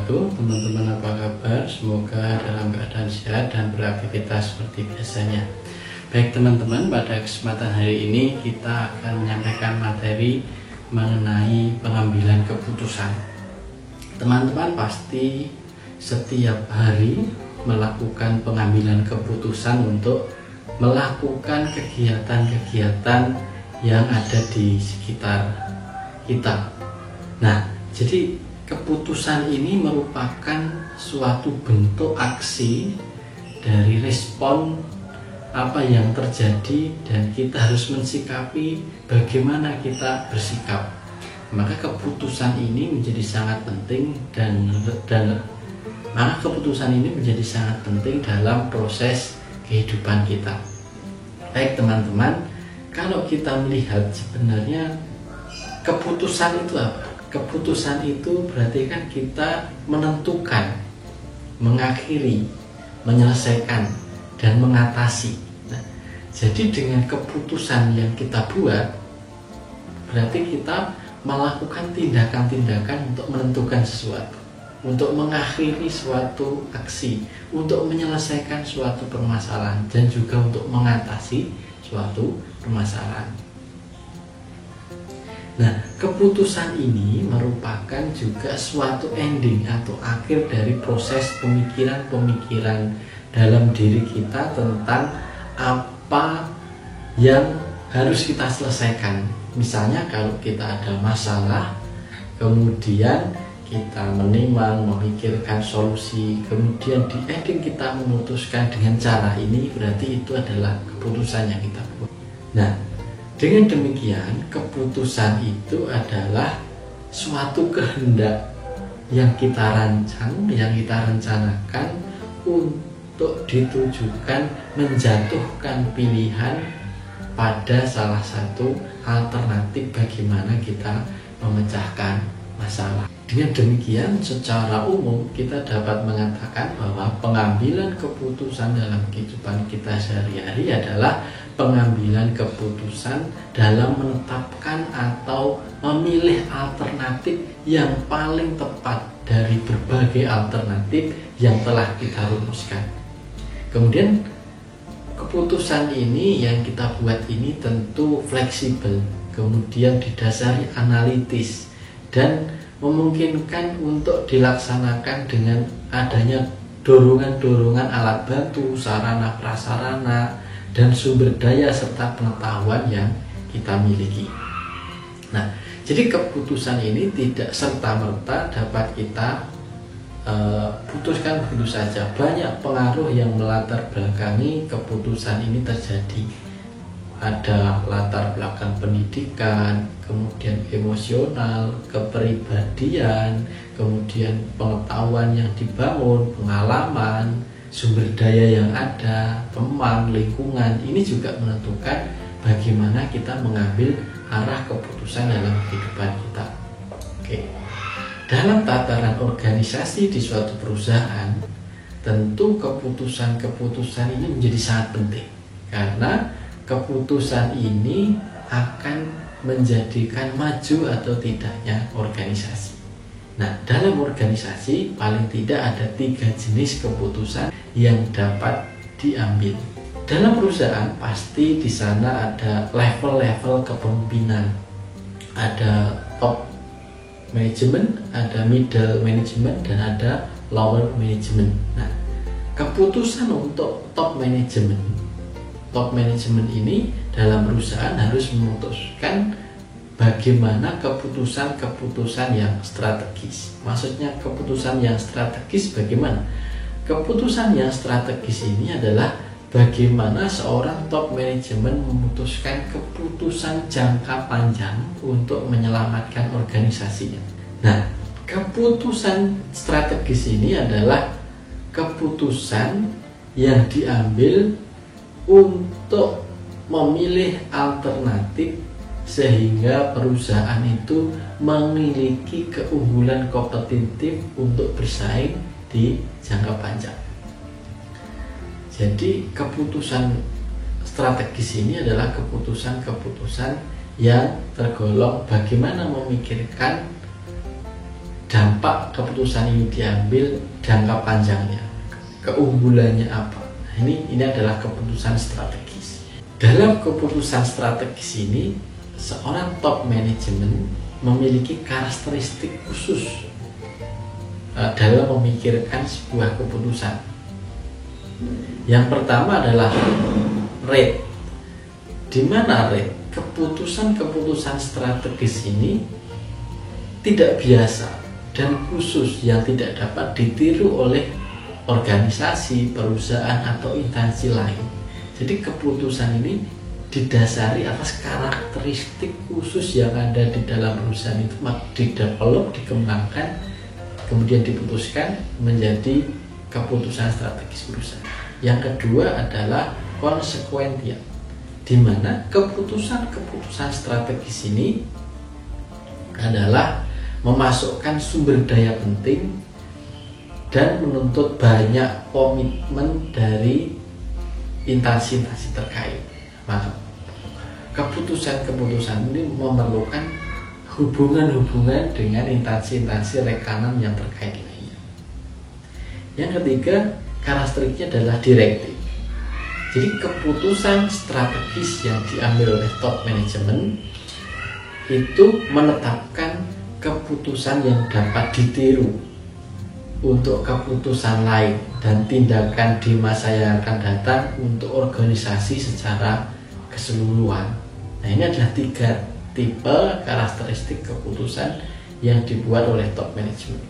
wabarakatuh. Teman-teman apa kabar? Semoga dalam keadaan sehat dan beraktivitas seperti biasanya. Baik teman-teman, pada kesempatan hari ini kita akan menyampaikan materi mengenai pengambilan keputusan. Teman-teman pasti setiap hari melakukan pengambilan keputusan untuk melakukan kegiatan-kegiatan yang ada di sekitar kita. Nah, jadi keputusan ini merupakan suatu bentuk aksi dari respon apa yang terjadi dan kita harus mensikapi bagaimana kita bersikap. Maka keputusan ini menjadi sangat penting dan keputusan ini menjadi sangat penting dalam proses kehidupan kita. Baik teman-teman, kalau kita melihat sebenarnya keputusan itu apa? Keputusan itu berarti kan kita menentukan, mengakhiri, menyelesaikan, dan mengatasi. Nah, jadi dengan keputusan yang kita buat, berarti kita melakukan tindakan-tindakan untuk menentukan sesuatu, untuk mengakhiri suatu aksi, untuk menyelesaikan suatu permasalahan, dan juga untuk mengatasi suatu permasalahan. Nah, keputusan ini merupakan juga suatu ending atau akhir dari proses pemikiran-pemikiran dalam diri kita tentang apa yang harus kita selesaikan. Misalnya kalau kita ada masalah, kemudian kita menimang, memikirkan solusi, kemudian di ending kita memutuskan dengan cara ini, berarti itu adalah keputusan yang kita buat. Nah, dengan demikian, keputusan itu adalah suatu kehendak yang kita rancang, yang kita rencanakan untuk ditujukan menjatuhkan pilihan pada salah satu alternatif bagaimana kita memecahkan masalah. Dengan demikian, secara umum kita dapat mengatakan bahwa pengambilan keputusan dalam kehidupan kita sehari-hari adalah pengambilan keputusan dalam menetapkan atau memilih alternatif yang paling tepat dari berbagai alternatif yang telah kita rumuskan. Kemudian keputusan ini yang kita buat ini tentu fleksibel, kemudian didasari analitis dan memungkinkan untuk dilaksanakan dengan adanya dorongan-dorongan alat bantu, sarana prasarana, dan sumber daya serta pengetahuan yang kita miliki. Nah, jadi keputusan ini tidak serta-merta dapat kita putuskan begitu saja. Banyak pengaruh yang melatar belakangi keputusan ini terjadi. Ada latar belakang pendidikan, kemudian emosional, kepribadian, kemudian pengetahuan yang dibangun, pengalaman, sumber daya yang ada, teman, lingkungan. Ini juga menentukan bagaimana kita mengambil arah keputusan dalam kehidupan kita. Oke. Dalam tataran organisasi di suatu perusahaan, tentu keputusan-keputusan ini menjadi sangat penting karena keputusan ini akan menjadikan maju atau tidaknya organisasi. Nah, dalam organisasi paling tidak ada 3 jenis keputusan yang dapat diambil. Dalam perusahaan pasti di sana ada level-level kepemimpinan. Ada top management, ada middle management, dan ada lower management. Nah, keputusan untuk top management ini dalam perusahaan harus memutuskan bagaimana keputusan-keputusan yang strategis. Maksudnya keputusan yang strategis bagaimana? Keputusan yang strategis ini adalah bagaimana seorang top manajemen memutuskan keputusan jangka panjang untuk menyelamatkan organisasinya. Nah, keputusan strategis ini adalah keputusan yang diambil untuk memilih alternatif sehingga perusahaan itu memiliki keunggulan kompetitif untuk bersaing di jangka panjang. Jadi keputusan strategis ini adalah keputusan-keputusan yang tergolong bagaimana memikirkan dampak keputusan ini diambil jangka panjangnya, keunggulannya apa. Ini adalah keputusan strategis. Dalam keputusan strategis ini, seorang top manajemen memiliki karakteristik khusus dalam memikirkan sebuah keputusan. Yang pertama adalah rate. Di mana rate? Keputusan-keputusan strategis ini tidak biasa dan khusus yang tidak dapat ditiru oleh organisasi, perusahaan, atau instansi lain. Jadi keputusan ini didasari atas karakteristik khusus yang ada di dalam perusahaan itu, didevelop, dikembangkan, kemudian diputuskan menjadi keputusan strategis perusahaan. Yang kedua adalah konsekuensia, di mana keputusan-keputusan strategis ini adalah memasukkan sumber daya penting dan menuntut banyak komitmen dari instansi-instansi terkait. Maka keputusan-keputusan ini memerlukan hubungan-hubungan dengan instansi-instansi rekanan yang terkait lainnya. Yang ketiga, karakteristiknya adalah direktif. Jadi keputusan strategis yang diambil oleh top manajemen itu menetapkan keputusan yang dapat ditiru untuk keputusan lain dan tindakan di masa yang akan datang untuk organisasi secara keseluruhan. Nah, ini adalah 3 tipe karakteristik keputusan yang dibuat oleh top management.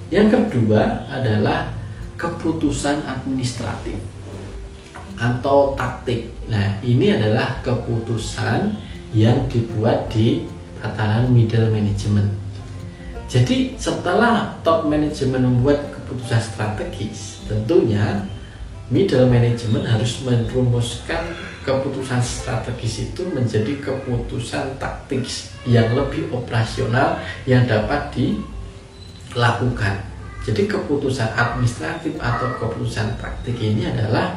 Yang kedua adalah keputusan administratif atau taktik. Nah, ini adalah keputusan yang dibuat di tataran middle management. Jadi setelah top management membuat keputusan strategis, tentunya middle management harus merumuskan keputusan strategis itu menjadi keputusan taktis yang lebih operasional yang dapat dilakukan. Jadi keputusan administratif atau keputusan taktik ini adalah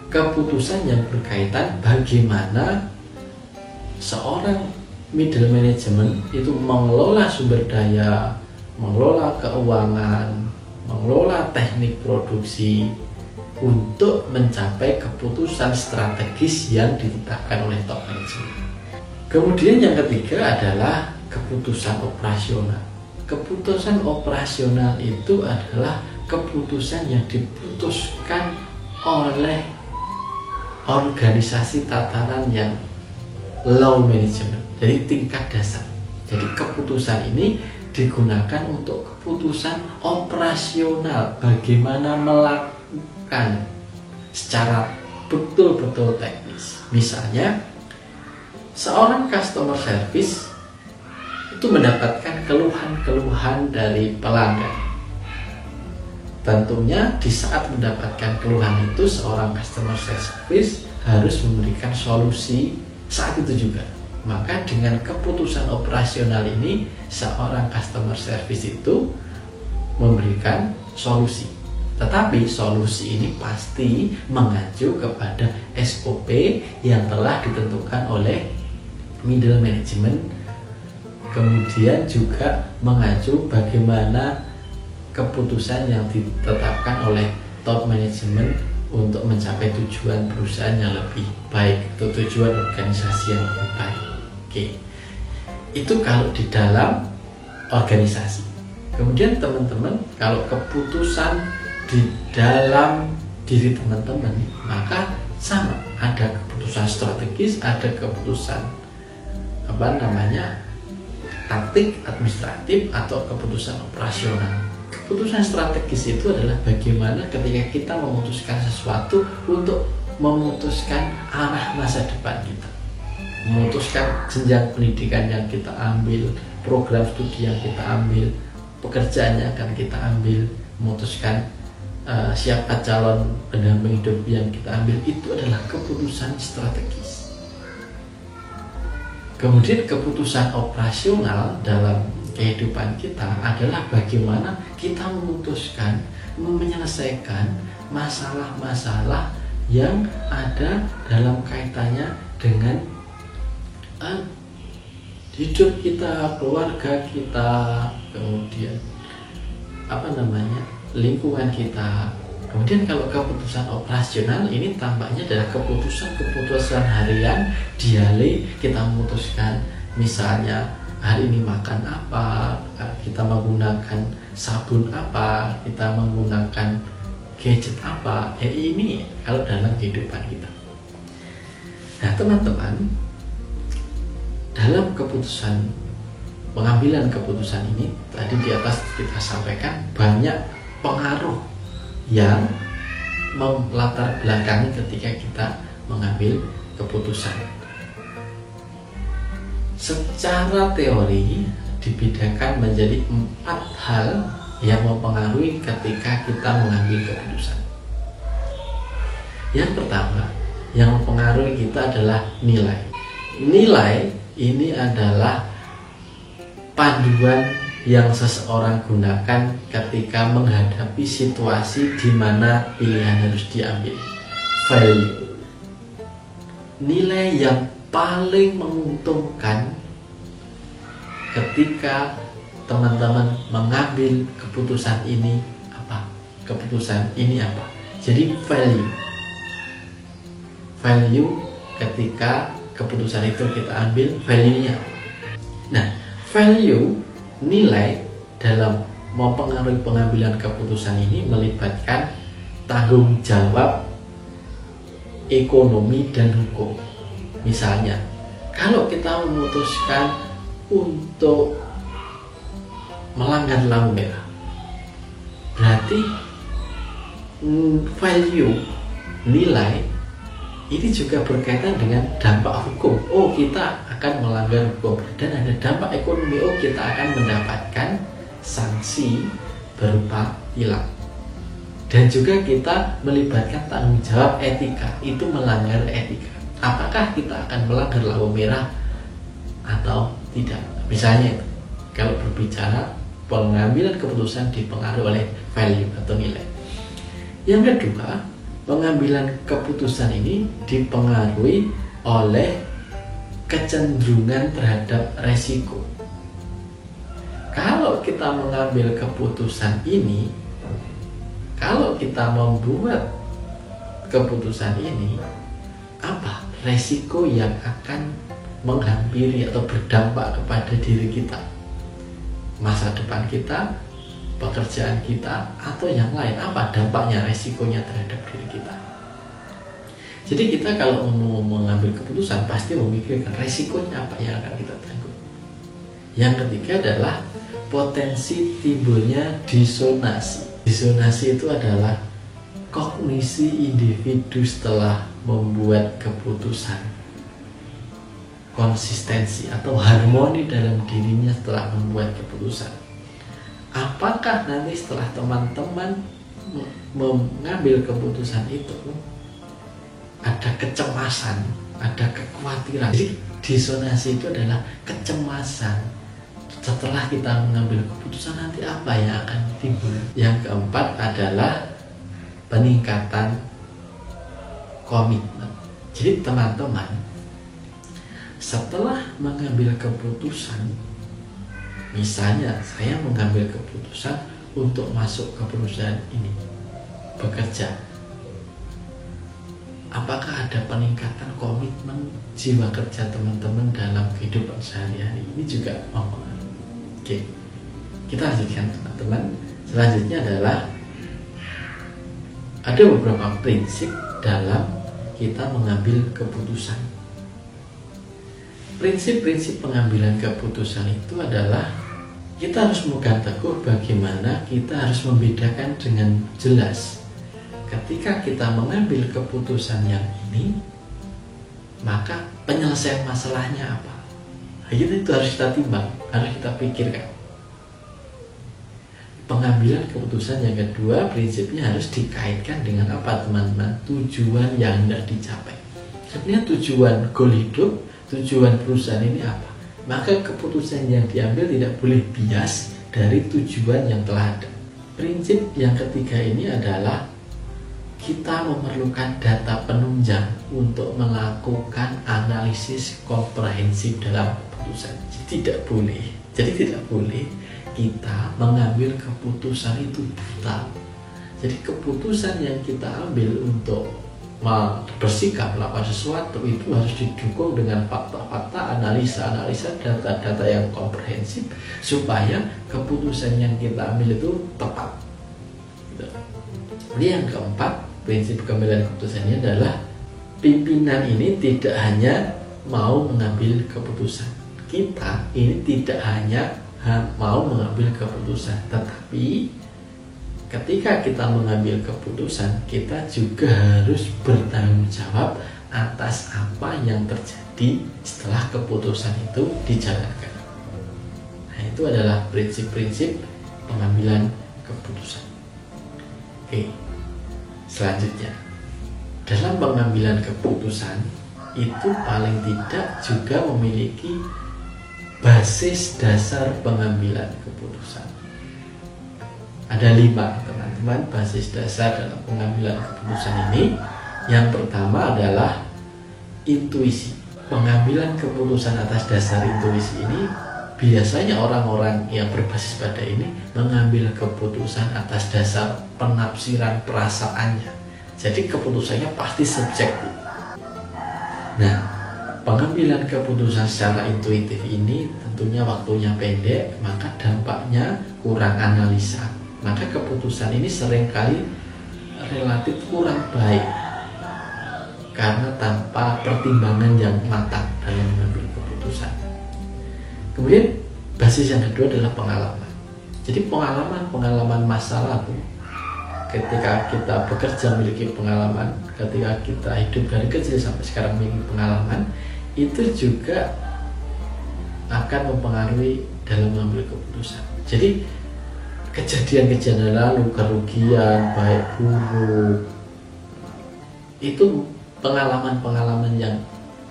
keputusan yang berkaitan bagaimana seorang middle management itu mengelola sumber daya, mengelola keuangan, mengelola teknik produksi untuk mencapai keputusan strategis yang ditetapkan oleh top management. Kemudian yang ketiga adalah keputusan operasional. Keputusan operasional itu adalah keputusan yang diputuskan oleh organisasi tataran yang low management, jadi tingkat dasar. Jadi keputusan ini digunakan untuk keputusan operasional, bagaimana melakukan secara betul-betul teknis. Misalnya, seorang customer service itu mendapatkan keluhan-keluhan dari pelanggan. Tentunya di saat mendapatkan keluhan itu, seorang customer service harus memberikan solusi saat itu juga. Maka dengan keputusan operasional ini, seorang customer service itu memberikan solusi. Tetapi solusi ini pasti mengacu kepada SOP yang telah ditentukan oleh middle management. Kemudian juga mengacu bagaimana keputusan yang ditetapkan oleh top management untuk mencapai tujuan perusahaan yang lebih baik atau tujuan organisasi yang lebih baik. Oke, itu kalau di dalam organisasi. Kemudian teman-teman, kalau keputusan di dalam diri teman-teman, maka sama, ada keputusan strategis, ada keputusan taktik, administratif, atau keputusan operasional. Keputusan strategis itu adalah bagaimana ketika kita memutuskan sesuatu untuk memutuskan arah masa depan kita, memutuskan jenjang pendidikan yang kita ambil, program studi yang kita ambil, pekerjaan yang akan kita ambil, memutuskan siapa calon pendamping hidup yang kita ambil. Itu adalah keputusan strategis. Kemudian keputusan operasional dalam kehidupan kita adalah bagaimana kita memutuskan, menyelesaikan masalah-masalah yang ada dalam kaitannya dengan hidup kita, keluarga kita, kemudian lingkungan kita. Kemudian kalau keputusan operasional ini tampaknya adalah keputusan harian, dialih, kita memutuskan misalnya hari ini makan apa, kita menggunakan sabun apa, kita menggunakan gadget apa. Ini kalau dalam kehidupan kita. Nah teman-teman, dalam pengambilan keputusan ini tadi di atas kita sampaikan banyak pengaruh yang melatar belakangi ketika kita mengambil keputusan. Secara teori dibedakan menjadi 4 hal yang mempengaruhi ketika kita mengambil keputusan. Yang pertama yang mempengaruhi kita adalah nilai. Nilai ini adalah panduan yang seseorang gunakan ketika menghadapi situasi di mana pilihan harus diambil. Value. Nilai yang paling menguntungkan ketika teman-teman mengambil keputusan ini apa? Keputusan ini apa? Jadi value. Value ketika keputusan itu kita ambil, value-nya. Nah, value nilai dalam mempengaruhi pengambilan keputusan ini melibatkan tanggung jawab ekonomi dan hukum. Misalnya, kalau kita memutuskan untuk melanggar lampu merah, berarti value nilai ini juga berkaitan dengan dampak hukum. Oh, kita akan melanggar hukum. Dan ada dampak ekonomi. Oh, kita akan mendapatkan sanksi berupa tilang. Dan juga kita melibatkan tanggung jawab etika. Itu melanggar etika. Apakah kita akan melanggar lampu merah atau tidak? Misalnya, kalau berbicara pengambilan keputusan dipengaruhi oleh value atau nilai. Yang kedua, pengambilan keputusan ini dipengaruhi oleh kecenderungan terhadap resiko. Kalau kita mengambil keputusan ini, kalau kita membuat keputusan ini, apa resiko yang akan menghampiri atau berdampak kepada diri kita, masa depan kita, pekerjaan kita, atau yang lain? Apa dampaknya, resikonya terhadap diri kita? Jadi kita kalau mau mengambil keputusan pasti memikirkan resikonya apa yang akan kita tanggung. Yang ketiga adalah potensi timbulnya disonasi. Disonasi itu adalah kognisi individu setelah membuat keputusan, konsistensi atau harmoni dalam dirinya setelah membuat keputusan. Apakah nanti setelah teman-teman mengambil keputusan itu ada kecemasan, ada kekhawatiran? Jadi disonasi itu adalah kecemasan setelah kita mengambil keputusan, nanti apa yang akan timbul. Yang keempat adalah peningkatan komitmen. Jadi teman-teman setelah mengambil keputusan, misalnya saya mengambil keputusan untuk masuk ke perusahaan ini, bekerja, apakah ada peningkatan komitmen jiwa kerja teman-teman dalam kehidupan sehari-hari? Ini juga mempengaruhi. Oke, kita lanjutkan teman-teman. Selanjutnya adalah ada beberapa prinsip dalam kita mengambil keputusan. Prinsip-prinsip pengambilan keputusan itu adalah kita harus memegang teguh bagaimana kita harus membedakan dengan jelas. Ketika kita mengambil keputusan yang ini, maka penyelesaian masalahnya apa? Itu harus kita timbang, harus kita pikirkan. Pengambilan keputusan yang kedua, prinsipnya harus dikaitkan dengan apa teman-teman? Tujuan yang hendak dicapai. Sebenarnya tujuan goal hidup, tujuan perusahaan ini apa? Maka keputusan yang diambil tidak boleh bias dari tujuan yang telah ada. Prinsip yang ketiga ini adalah kita memerlukan data penunjang untuk melakukan analisis komprehensif dalam keputusan. Jadi tidak boleh kita mengambil keputusan itu buta. Jadi keputusan yang kita ambil untuk bersikap melakukan sesuatu itu harus didukung dengan fakta-fakta, analisa data-data yang komprehensif supaya keputusan yang kita ambil itu tepat. Ini yang keempat, prinsip pengambilan keputusannya adalah pimpinan ini tidak hanya mau mengambil keputusan. Kita ini tidak hanya mau mengambil keputusan, tetapi ketika kita mengambil keputusan, kita juga harus bertanggung jawab atas apa yang terjadi setelah keputusan itu dijalankan. Nah, itu adalah prinsip-prinsip pengambilan keputusan. Oke, selanjutnya, dalam pengambilan keputusan itu paling tidak juga memiliki basis dasar pengambilan keputusan. Ada 5 teman-teman basis dasar dalam pengambilan keputusan ini. Yang pertama adalah intuisi. Pengambilan keputusan atas dasar intuisi ini biasanya orang-orang yang berbasis pada ini mengambil keputusan atas dasar penafsiran perasaannya. Jadi keputusannya pasti subjektif. Nah, pengambilan keputusan secara intuitif ini tentunya waktunya pendek, maka dampaknya kurang analisa. Maka keputusan ini seringkali relatif kurang baik karena tanpa pertimbangan yang matang dalam mengambil keputusan. Kemudian basis yang kedua adalah pengalaman. Jadi pengalaman masa lalu, ketika kita bekerja memiliki pengalaman, ketika kita hidup dari kecil sampai sekarang memiliki pengalaman, itu juga akan mempengaruhi dalam mengambil keputusan. Jadi kejadian-kejadian lalu, kerugian baik buruk, itu pengalaman-pengalaman yang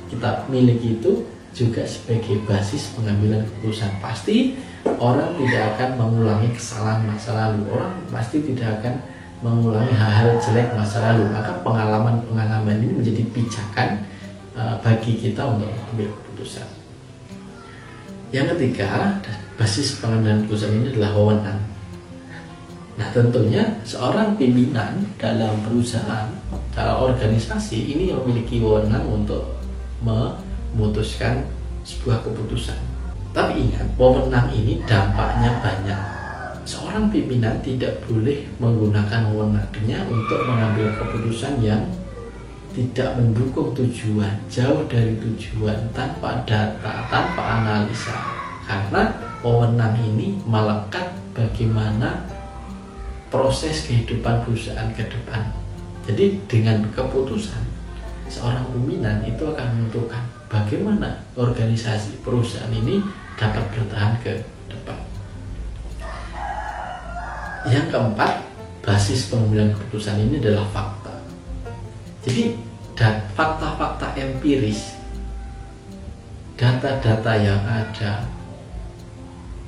kita miliki itu juga sebagai basis pengambilan keputusan. Pasti orang tidak akan mengulangi kesalahan masa lalu, orang pasti tidak akan mengulangi hal-hal jelek masa lalu. Maka pengalaman-pengalaman ini menjadi pijakan bagi kita untuk mengambil keputusan. Yang ketiga, basis pengambilan keputusan ini adalah wewenang. Nah, tentunya seorang pimpinan dalam perusahaan, dalam organisasi ini memiliki wewenang untuk memutuskan sebuah keputusan. Tapi ingat, wewenang ini dampaknya banyak. Seorang pimpinan tidak boleh menggunakan wewenangnya untuk mengambil keputusan yang tidak mendukung tujuan, jauh dari tujuan, tanpa data, tanpa analisa. Karena wewenang ini melekat bagaimana proses kehidupan perusahaan ke depan. Jadi dengan keputusan seorang pimpinan itu akan menentukan bagaimana organisasi perusahaan ini dapat bertahan ke depan. Yang keempat, basis pengambilan keputusan ini adalah fakta. Jadi fakta-fakta empiris, data-data yang ada,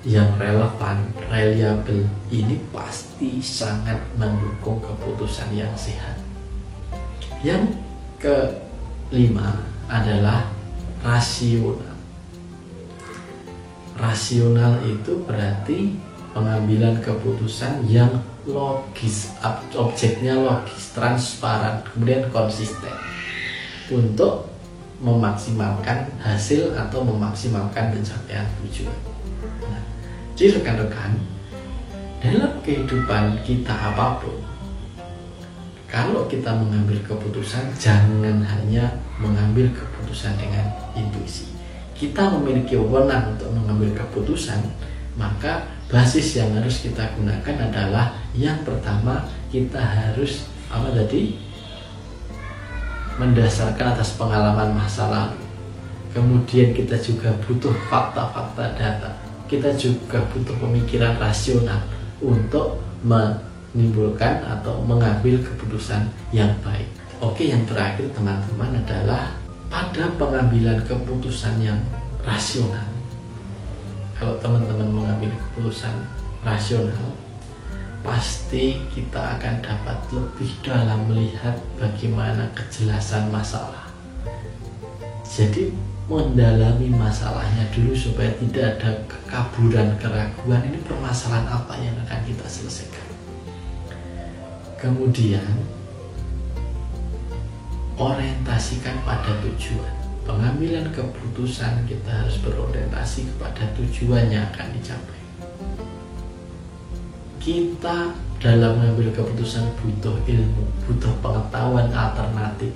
yang relevan, reliable, ini pasti sangat mendukung keputusan yang sehat. Yang kelima adalah rasional. Rasional itu berarti pengambilan keputusan yang logis, objeknya logis, transparan, kemudian konsisten untuk memaksimalkan hasil atau memaksimalkan pencapaian tujuan. Nah, jadi rekan-rekan, dalam kehidupan kita apapun, kalau kita mengambil keputusan, jangan hanya mengambil keputusan dengan intuisi. Kita memiliki wewenang untuk mengambil keputusan, maka basis yang harus kita gunakan adalah yang pertama, kita harus mendasarkan atas pengalaman masa lalu. Kemudian kita juga butuh fakta-fakta data. Kita juga butuh pemikiran rasional untuk menimbulkan atau mengambil keputusan yang baik. Oke, yang terakhir teman-teman adalah pada pengambilan keputusan yang rasional. Kalau teman-teman mengambil keputusan rasional, pasti kita akan dapat lebih dalam melihat bagaimana kejelasan masalah. Jadi mendalami masalahnya dulu supaya tidak ada kekaburan, keraguan, ini permasalahan apa yang akan kita selesaikan. Kemudian orientasikan pada tujuan. Pengambilan keputusan kita harus berorientasi kepada tujuan yang akan dicapai. Kita dalam mengambil keputusan butuh ilmu, butuh pengetahuan alternatif,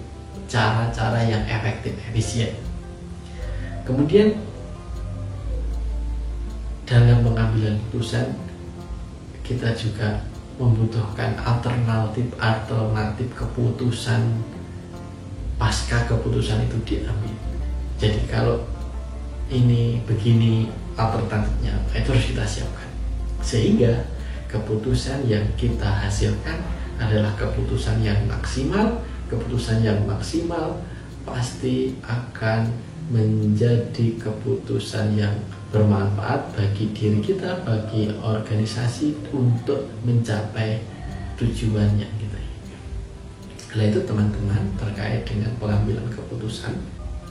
cara-cara yang efektif, efisien. Kemudian dalam pengambilan keputusan kita juga membutuhkan alternatif keputusan pasca keputusan itu diambil. Jadi kalau ini begini alternatifnya, itu harus kita siapkan sehingga keputusan yang kita hasilkan adalah keputusan yang maksimal. Keputusan yang maksimal pasti akan menjadi keputusan yang bermanfaat bagi diri kita, bagi organisasi untuk mencapai tujuan yang kita inginkan. Setelah itu teman-teman, terkait dengan pengambilan keputusan,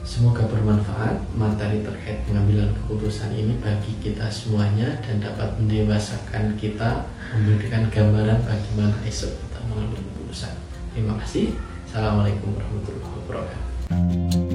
semoga bermanfaat materi terkait pengambilan keputusan ini bagi kita semuanya dan dapat mendewasakan kita, memberikan gambaran bagaimana esok kita mengambil keputusan. Terima kasih. Assalamualaikum warahmatullahi wabarakatuh.